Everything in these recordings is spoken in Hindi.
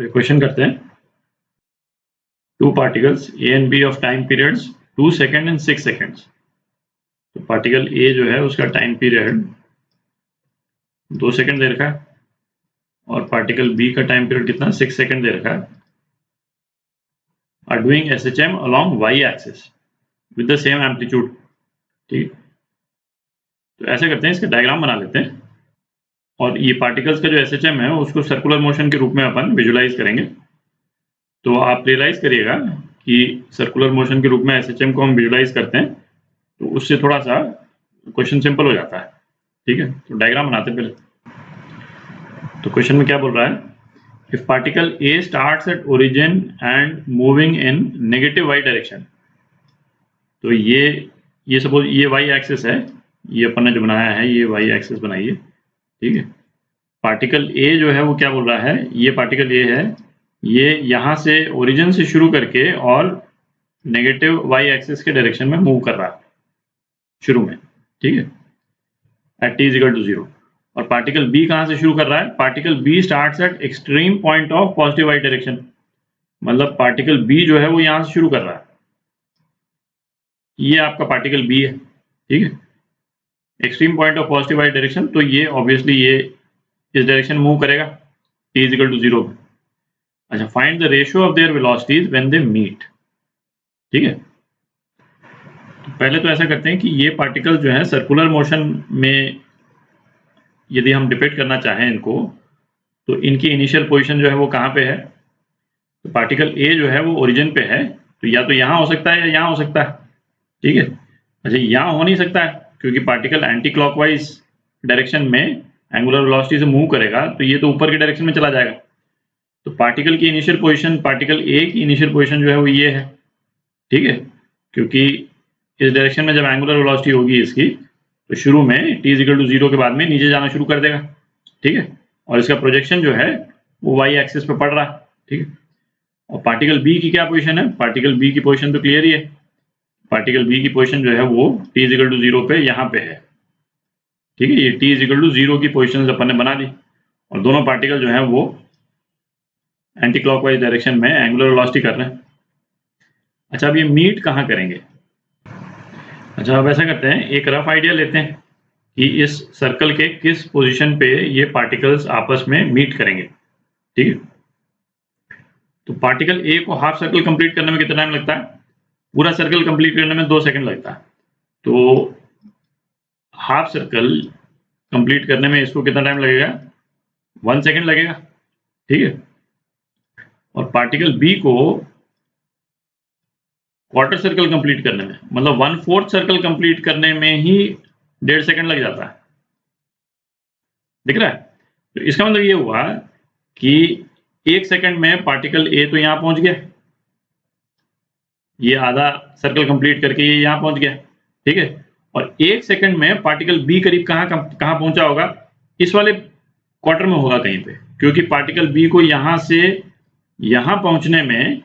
तो क्वेश्चन करते हैं, two particles A and B of time periods 2 second and 6 seconds. तो पार्टिकल ए जो है उसका टाइम पीरियड 2 सेकेंड दे रखा है और पार्टिकल बी का टाइम पीरियड कितना 6 सेकेंड दे रखा है। Are doing SHM along y axis with the same amplitude. ठीक, तो ऐसे करते हैं, इसका डायग्राम बना लेते हैं और ये पार्टिकल्स का जो SHM है उसको सर्कुलर मोशन के रूप में अपन विजुलाइज करेंगे। तो आप रियलाइज करिएगा कि सर्कुलर मोशन के रूप में SHM को हम विजुलाइज करते हैं तो उससे थोड़ा सा क्वेश्चन सिंपल हो जाता है। ठीक है, तो डायग्राम बनाते हैं पहले। तो क्वेश्चन में क्या बोल रहा है, if particle A starts at origin and moving in negative y direction. तो ये सपोज ये y एक्सिस है, ये अपन ने जो बनाया है ये y एक्सिस बनाई है। ठीक है, पार्टिकल ए जो है वो क्या बोल रहा है, ये पार्टिकल ए है, ये यहाँ से ओरिजिन से शुरू करके और नेगेटिव y एक्सिस के डायरेक्शन में मूव कर रहा है शुरू में। ठीक है, एट t = 0। और पार्टिकल बी कहाँ से शुरू कर रहा है, particle B starts at extreme point of positive y direction. मतलब पार्टिकल बी जो है वो यहाँ से शुरू कर रहा है, ये आपका पार्टिकल बी है। ठीक है, extreme point of positive y direction, तो ये ऑब्वियसली ये इस डायरेक्शन मूव करेगा t = 0 पे। अच्छा, find the ratio of their velocities when they meet. ठीक है, तो पहले तो ऐसा करते हैं कि ये पार्टिकल जो है सर्कुलर मोशन में यदि हम डिपिक्ट करना चाहें इनको, तो इनकी इनिशियल पोजीशन जो है वो कहाँ पे है। तो पार्टिकल ए जो है वो ओरिजिन पे है, तो या तो यहाँ हो सकता है या यहाँ हो सकता है। ठीक है, अच्छा यहाँ हो नहीं सकता है क्योंकि पार्टिकल एंटी क्लॉकवाइज डायरेक्शन में एंगुलर वेलोसिटी से मूव करेगा, तो ये तो ऊपर की डायरेक्शन में चला जाएगा। तो पार्टिकल की इनिशियल पोजीशन, पार्टिकल ए की इनिशियल पोजीशन जो है वो ये है। ठीक है, क्योंकि इस डायरेक्शन में जब एंगुलर वेलोसिटी होगी इसकी, तो शुरू में t = 0 के बाद में नीचे जाना शुरू कर देगा। ठीक है, और इसका प्रोजेक्शन जो है वो y एक्सिस पे पड़ रहा है। ठीक है, और पार्टिकल बी की क्या पोजीशन है, पार्टिकल बी की पोजीशन तो क्लियर ही है, पार्टिकल बी की पोजीशन जो है वो t = 0 पे यहाँ पे है। ठीक है, ये t = 0 की पोजीशन अपन ने बना दी और दोनों पार्टिकल जो है वो एंटी क्लॉकवाइज डायरेक्शन में एंगुलर वेलोसिटी कर रहे हैं। अच्छा, अब ये मीट कहाँ करेंगे। अच्छा, अब ऐसा करते हैं, एक रफ आइडिया लेते हैं कि इस सर्कल के किस पोजीशन पे ये पार्टिकल्स आपस में मीट करेंगे। ठीक है, तो पार्टिकल ए को हाफ सर्कल कंप्लीट करने में कितना टाइम लगता है, पूरा सर्कल कंप्लीट करने में 2 सेकंड लगता है। तो हाफ सर्कल कंप्लीट करने में इसको कितना टाइम लगेगा, 1 सेकंड लगेगा। ठीक है, और पार्टिकल बी को क्वार्टर सर्कल कंप्लीट करने में, मतलब 1/4 सर्कल कंप्लीट करने में ही 1.5 सेकंड लग जाता है। दिख रहा है, तो इसका मतलब ये हुआ कि 1 सेकंड में पार्टिकल ए तो यहाँ पहुंच गया, ये आधा सर्कल कंप्लीट करके ये यहाँ पहुंच गया। ठीक है, और 1 सेकंड में पार्टिकल बी करीब कहाँ पहुंचा होगा, इस वाले क्वार्टर में होगा कहीं पे, क्योंकि पार्टिकल बी को यहाँ से यहाँ पहुंचने में,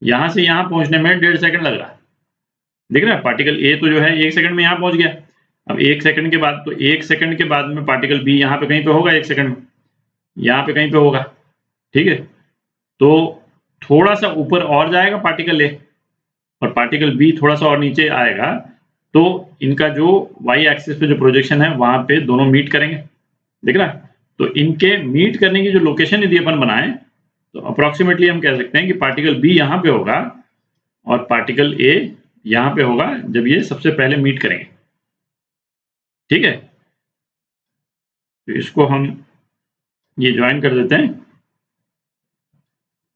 यहाँ से यहाँ पहुंचने में 1.5 सेकंड लग रहा है। दिख रहा है, पार्टिकल ए तो जो है 1 सेकंड में यहाँ पहुंच गया। अब 1 सेकंड के बाद, तो 1 सेकंड के बाद में पार्टिकल बी यहाँ पे कहीं पे होगा, 1 सेकंड में यहाँ पे कहीं पे होगा। ठीक है, तो थोड़ा सा ऊपर और जाएगा पार्टिकल ए और पार्टिकल बी थोड़ा सा और नीचे आएगा, तो इनका जो y एक्सिस पे जो प्रोजेक्शन है वहां पे दोनों मीट करेंगे। दिख रहा है, तो इनके मीट करने की जो लोकेशन यदि अपन बनाए तो अप्रोक्सीमेटली हम कह सकते हैं कि पार्टिकल बी यहाँ पे होगा और पार्टिकल ए यहाँ पे होगा जब ये सबसे पहले मीट करेंगे। ठीक है, तो इसको हम ये ज्वाइन कर देते हैं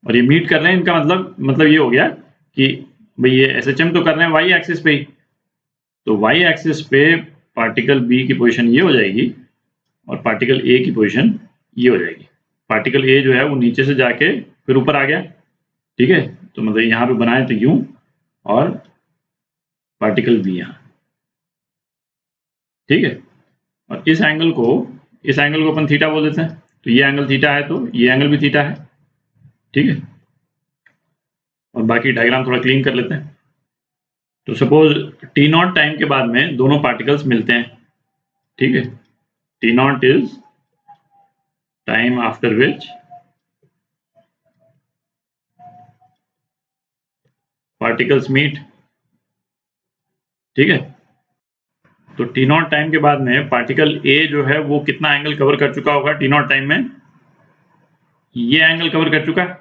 और ये मीट कर रहे हैं, इनका मतलब ये हो गया कि भाई ये SHM तो कर रहे हैं y एक्सिस पे ही, तो y एक्सिस पे पार्टिकल बी की पोजीशन ये हो जाएगी और पार्टिकल ए की पोजीशन ये हो जाएगी। पार्टिकल ए जो है वो नीचे से जाके फिर ऊपर आ गया। ठीक है, तो मतलब यहाँ पे बनाए तो यूं और पार्टिकल बी यहाँ। ठीक है, और इस एंगल को अपन थीटा बोल देते हैं, तो ये एंगल थीटा है तो ये एंगल भी थीटा है। ठीक है, और बाकी डायग्राम थोड़ा क्लीन कर लेते हैं। तो सपोज t0 टाइम के बाद में दोनों पार्टिकल्स मिलते हैं। ठीक है, t0 is time after which particles meet, ठीक है। तो टी नॉट टाइम के बाद में पार्टिकल ए जो है वो कितना एंगल कवर कर चुका होगा टी नॉट टाइम में, ये एंगल कवर कर चुका है,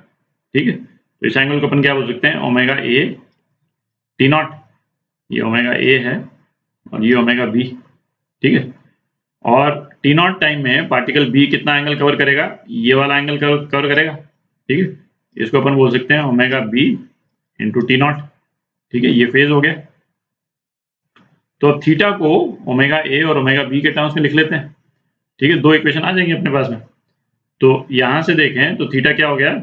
ठीक है। तो इस एंगल को अपन क्या बोल सकते हैं, ओमेगा ए टी नॉट, ये ओमेगा ए है और ये ओमेगा बी, ठीक है। और टी नॉट टाइम में पार्टिकल बी कितना एंगल कवर करेगा, ये वाला एंगल कवर करेगा, ठीक है। इसको अपन बोल सकते हैं omega B into T not, ठीक है। ये फेज हो गया। तो अब थीटा को ओमेगा ए और ओमेगा बी के टर्म्स में लिख लेते हैं, ठीक है। दो इक्वेशन आ जाएंगे अपने पास में। तो यहां से देखें तो थीटा क्या हो गया,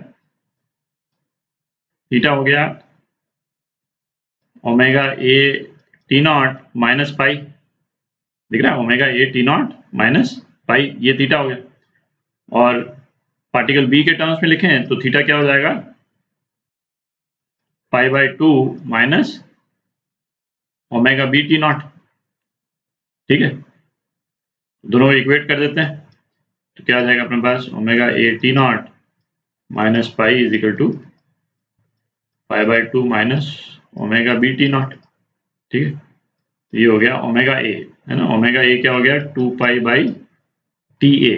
थीटा हो गया omega A T not minus पाई, दिख रहा है, omega A T not minus पाई, ये थीटा हो गया। और पार्टिकल बी के टर्म्स में लिखें तो थीटा क्या हो जाएगा, pi by 2 minus omega B T not, ठीक है। दोनों को इक्वेट कर देते हैं तो क्या आ जाएगा अपने पास, omega A T not minus pi is equal to pi by 2 minus omega B T not, ठीक है। ये हो गया ओमेगा ए, है ना, ओमेगा ए क्या हो गया 2 पाई बाई टी ए,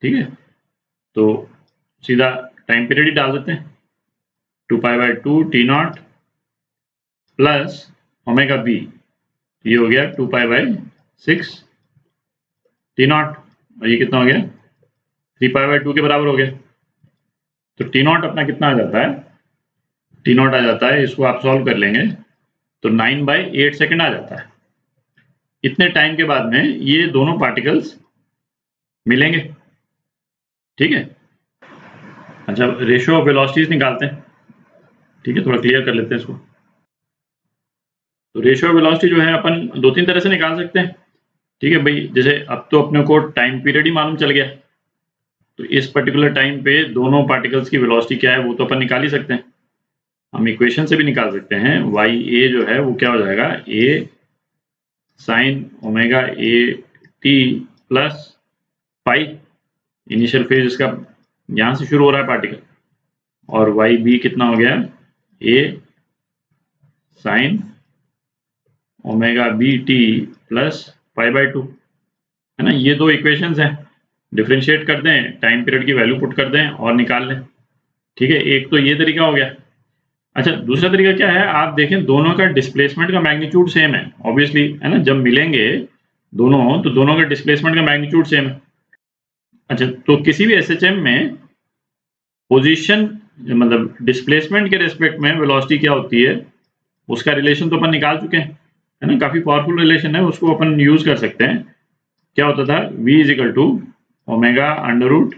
ठीक है। तो सीधा टाइम पीरियड ही डाल देते हैं, 2 pi by 2 T naught plus omega B, ये हो गया 2 पाई बाई 6 टी नॉट, और ये कितना हो गया 3 पाई बाई 2 के बराबर हो गया। तो टी नॉट अपना कितना आ जाता है, टी नॉट आ जाता है, इसको आप सॉल्व कर लेंगे तो 9/8 सेकेंड आ जाता है। इतने टाइम के बाद में ये दोनों पार्टिकल्स मिलेंगे, ठीक है। अच्छा, रेशियो ऑफ वेलोसिटीज निकालते हैं, ठीक है, थोड़ा क्लियर कर लेते हैं इसको। तो रेशियो ऑफ वेलोसिटी जो है अपन 2-3 तरह से निकाल सकते हैं, ठीक है भाई। जैसे अब तो अपने को टाइम पीरियड ही मालूम चल गया, तो इस पर्टिकुलर टाइम पे दोनों पार्टिकल्स की वेलोसिटी क्या है वो तो अपन निकाल ही सकते हैं। हम इक्वेशन से भी निकाल सकते हैं, वाई ए जो है वो क्या हो जाएगा, A sine omega A T plus pi, initial phase इसका यहाँ से शुरू हो रहा है पार्टिकल, और वाई बी कितना हो गया, A sine omega B T plus pi by 2, है ना। ये दो इक्वेशंस हैं, डिफरेंशिएट कर दें, टाइम पीरियड की वैल्यू पुट कर दें और निकाल लें, ठीक है। एक तो ये तरीका हो गया। अच्छा, दूसरा तरीका क्या है, आप देखें दोनों का डिस्प्लेसमेंट का मैग्नीट्यूड सेम है, ऑब्वियसली, है ना। जब मिलेंगे दोनों तो दोनों का डिस्प्लेसमेंट का मैग्नीट्यूड सेम है। अच्छा, तो किसी भी एसएचएम में पोजीशन मतलब डिस्प्लेसमेंट के रेस्पेक्ट में वेलोसिटी क्या होती है उसका रिलेशन तो अपन निकाल चुके हैं, है ना। काफी पावरफुल रिलेशन है, उसको अपन यूज कर सकते हैं। क्या होता था, v is equal to omega under root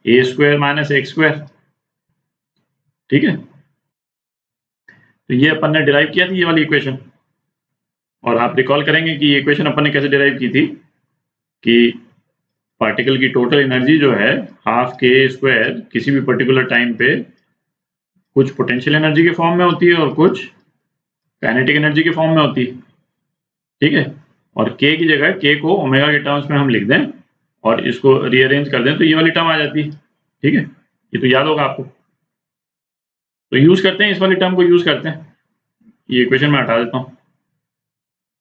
A square minus X square, ठीक है। तो ये अपन ने डिराइव किया थी ये वाली इक्वेशन, और आप रिकॉल करेंगे कि ये इक्वेशन अपन ने कैसे डिराइव की थी कि पार्टिकल की टोटल एनर्जी जो है हाफ के स्क्वायर किसी भी पर्टिकुलर टाइम पे कुछ पोटेंशियल एनर्जी के फॉर्म में होती है और कुछ काइनेटिक एनर्जी के फॉर्म में होती है, ठीक है। और k की जगह k को ओमेगा के टर्म्स में हम लिख दें और इसको रीअरेंज कर दें तो ये वाली टर्म आ जाती है, ठीक है। ये तो याद होगा आपको। तो यूज करते हैं, इस वाली टर्म को यूज करते हैं, ये इक्वेशन में हटा देता हूँ।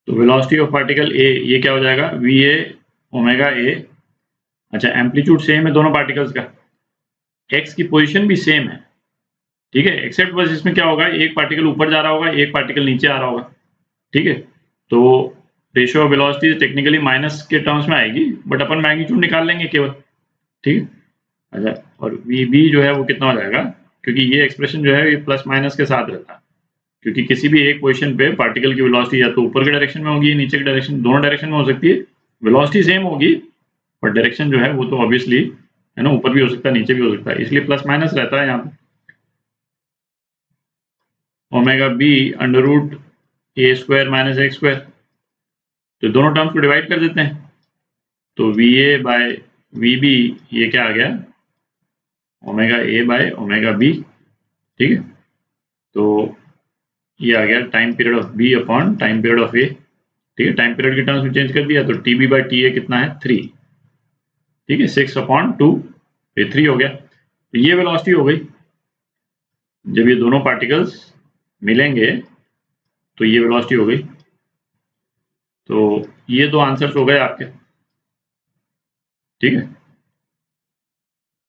तो वेलोसिटी ऑफ पार्टिकल ए, ये क्या हो जाएगा, वी ए ओमेगा ए। अच्छा, एम्पलीट्यूड सेम है दोनों पार्टिकल्स का, एक्स की पोजीशन भी सेम है, ठीक है। एक्सेप्ट बस इसमें क्या होगा, एक पार्टिकल ऊपर जा रहा होगा, एक पार्टिकल नीचे आ रहा होगा, ठीक है। तो ratio of velocity technically minus के टर्म्स में आएगी, बट अपन मैग्नीट्यूड निकाल लेंगे केवल, ठीक है। अच्छा, और वी बी जो है वो कितना हो जाएगा, क्योंकि ये एक्सप्रेशन जो है ये प्लस माइनस के साथ रहता है, क्योंकि किसी भी एक पोजीशन पे पार्टिकल की वेलोसिटी या तो ऊपर के डायरेक्शन में होगी, नीचे के डायरेक्शन, दोनों डायरेक्शन में हो सकती है। वेलोसिटी सेम होगी पर डायरेक्शन जो है वो तो ऑब्वियसली, है ना, ऊपर भी हो सकता है नीचे भी हो सकता है, इसलिए प्लस माइनस रहता है यहाँ पे। Omega B under root A square minus X square, तो दोनों टर्म्स को डिवाइड कर देते हैं, तो V A by V B ये क्या आ गया, omega A by omega B, ठीक है। तो ये आ गया time period of B upon time period of A, ठीक है। टाइम पीरियड के टर्म्स में चेंज कर दिया तो T B by T A कितना है 3, ठीक है, 6/2, ये 3 हो गया। तो ये वेलोसिटी हो गई जब ये दोनों पार्टिकल्स मिलेंगे तो ये वेलोसिटी हो गई। तो ये दो आंसर्स हो गए आपके, ठीक है।